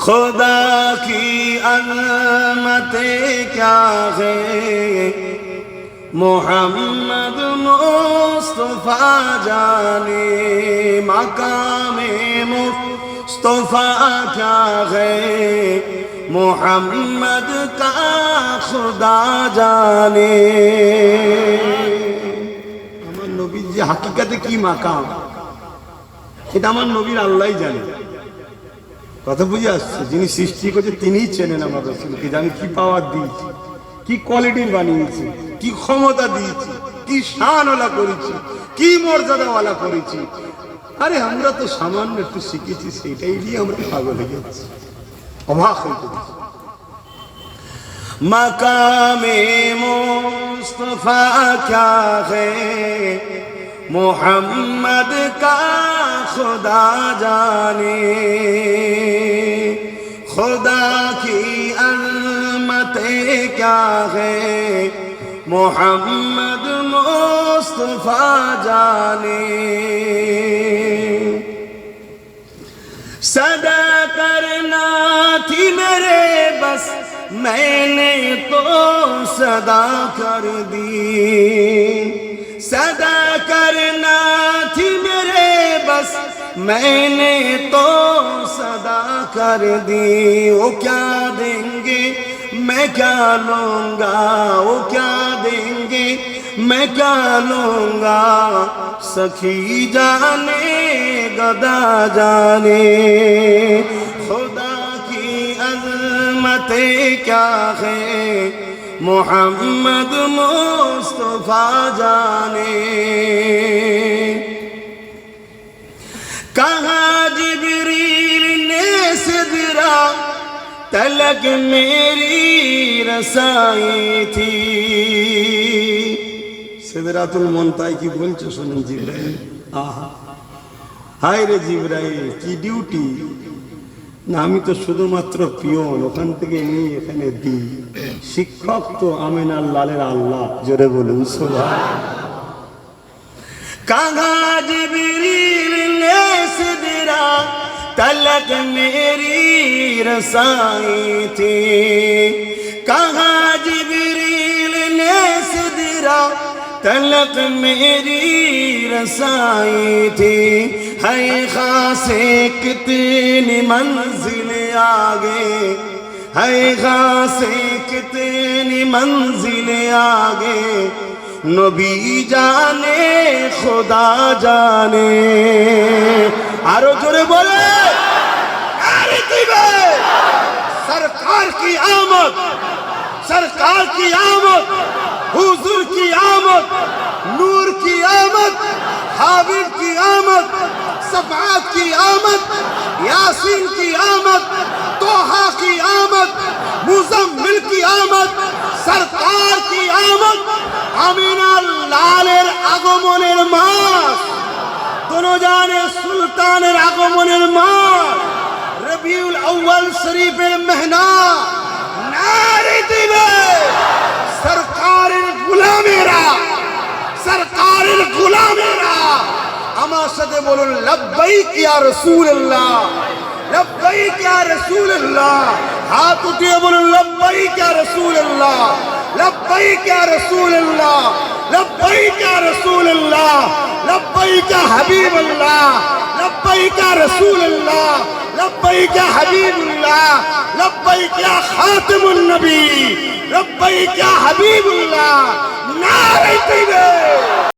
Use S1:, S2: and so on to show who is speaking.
S1: खुदा की अज़मतें क्या है, मोहम्मद मुस्तफा जाने मकामे मुस्तफा क्या है, मोहम्मद का खुदा जाने। আমার নবীর যে হাকিকাতে কি মাকাম এটা আমার নবীর আল্লাহই জানে। কথা বুঝে আসছে? যিনি সৃষ্টি করছে তিনিই চেনেন আমার রাসূলকে, জানি কি পাওয়ার দিয়েছি, কি কোয়ালিটির বানিয়েছি, কি ক্ষমতা দিয়েছি, কি শানওয়ালা করেছি, কি মর্যাদাওয়ালা করেছি। আরে আমরা তো সামান্য একটু শিখেছি, সেটাই নিয়ে আমরা পাগল হয়ে যাচ্ছি, অবাক হয়ে যাচ্ছি। মাকামে মুস্তফা क्या है, मोहम्मद का खुदा जाने, खुदा की अज़मतें क्या है, मोहम्मद मुस्तफा जाने। सदा करना थी मेरे बस, मैंने तो सदा कर दी, सदा करना थी मेरे बस, मैंने तो सदा कर दी। वो क्या देंगे मैं क्या लूंगा, वो क्या देंगे मैं क्या लूंगा, सखी जाने गदा जाने। खुदा की अज़मतें क्या है, मोहम्मद मुस्तफा जाने। कहाँ जिब्रील ने सिदरा तलक मेरी रसाई थी, सिदरातुल मुनताहा की बोलছো শুনুন জিবরাইল। আহা হায় রে জিবরাইল, কি ডিউটি না, আমি তো শুধুমাত্র পিয়ন, ওখান থেকে নিয়ে এখানে দিই। শিক্ষক তো আমিনার লালের আল্লাহ, জোরে বলুন সুবহানাল্লাহ। कहाँ जिब्रील ने सिदरा तलक मेरी रसाई थी, कहाँ जिब्रील ने सिदरा तलक मेरी रसाई थी। है खासे कितनी मंजिल आगे, है खासे कितनी मंजिल आगे, नबी जाने खुदा जाने। आरो जोरे बोले अरे दिवे, सरकार की आमद, सरकार की आमद, हुजूर की आमद, नूर की आमद, हाबिब की आमद, सफात की आमद, यासीन की आमद, तोहा की आमद, मुजम्मिल की आमद, सरकार की आमद। আমিনার লালের আগমনের মাস, দোনোজানে সুলতানের আগমনের মাস, রবিউল আউয়াল শরীফের মেহনা। নারে দিবে সরকারের গোলামেরা, সরকারের গোলামেরা। আমার সাথে বলুন লব্বাইক ইয়া রাসূলুল্লাহ, লব্বাইক ইয়া রাসূলুল্লাহ। হাত উঠিয়ে বলুন লব্বাইক ইয়া রাসূলুল্লাহ, लब्बैक या रसूल अल्लाह, लब्बैक या रसूल अल्लाह, लब्बैक या हबीब अल्लाह, लब्बैक या रसूल अल्लाह, लब्बैक या हबीब अल्लाह, लब्बैक या खातिमुन नबी, लब्बैक या हबीब अल्लाह,